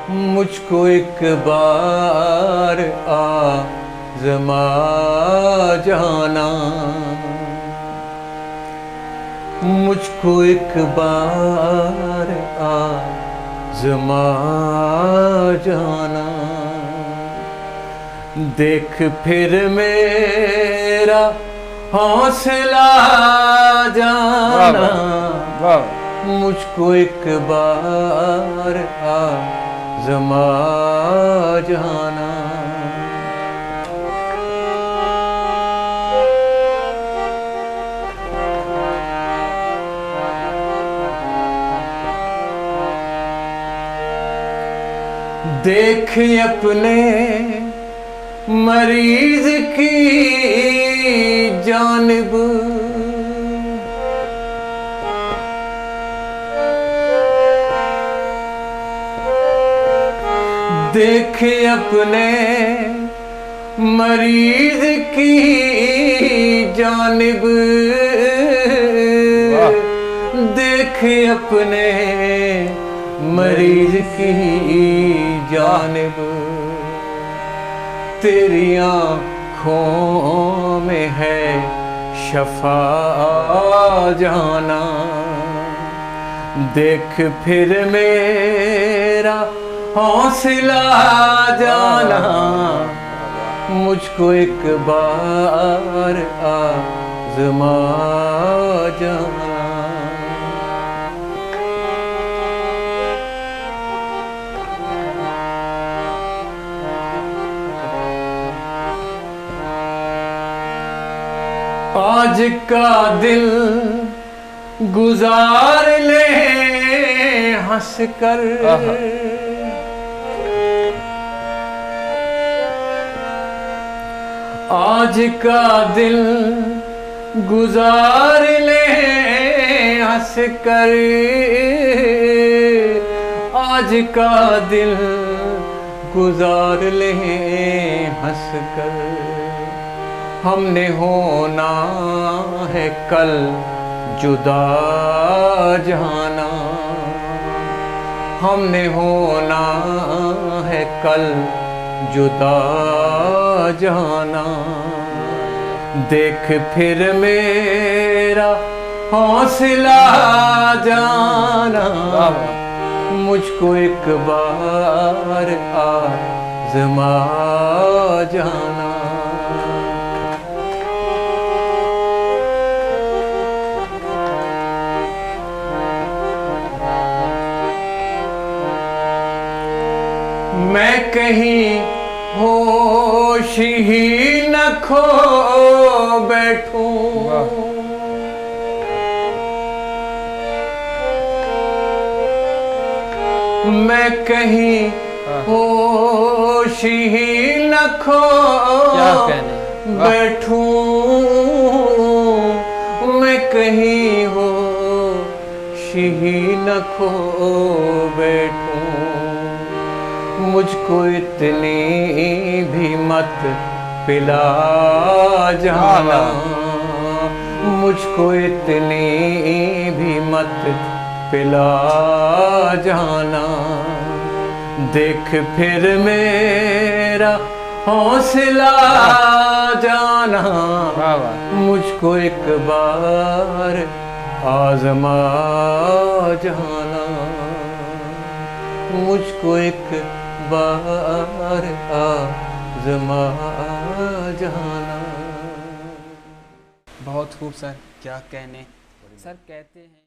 मुझको एक बार आज़मा जाना, मुझको एक बार आज़मा जाना। देख फिर मेरा हौसला जाना, मुझको एक बार आज़मा जाना। देख अपने मरीज की जानिब, देख अपने मरीज की जानिब, देख अपने मरीज की जानिब। तेरी आँखों में है शफा जाना, देख फिर मेरा हौसला जाना। मुझको एक बार आज़मा जाना। आज का दिल गुजार ले हंस कर, आज का दिल गुजार ले हंस कर, आज का दिल गुजार ले हंस कर। हमने होना है कल जुदा जाना, हमने होना है कल जुदा जाना। देख फिर मेरा हौसला जाना, मुझको एक बार आज़मा जाना। मैं कहीं होश ही न खो बैठूं, मैं कहीं होश ही न खो बैठूं, मैं कहीं होश ही न खो बैठूं। मुझको इतनी भी मत पिला जाना, मुझको इतनी भी मत पिला जाना। देख फिर मेरा हौसला जाना, मुझको एक बार आज़मा जाना, मुझको एक बार आज़मा जाना। बहुत खूब सर, क्या कहने। सर कहते हैं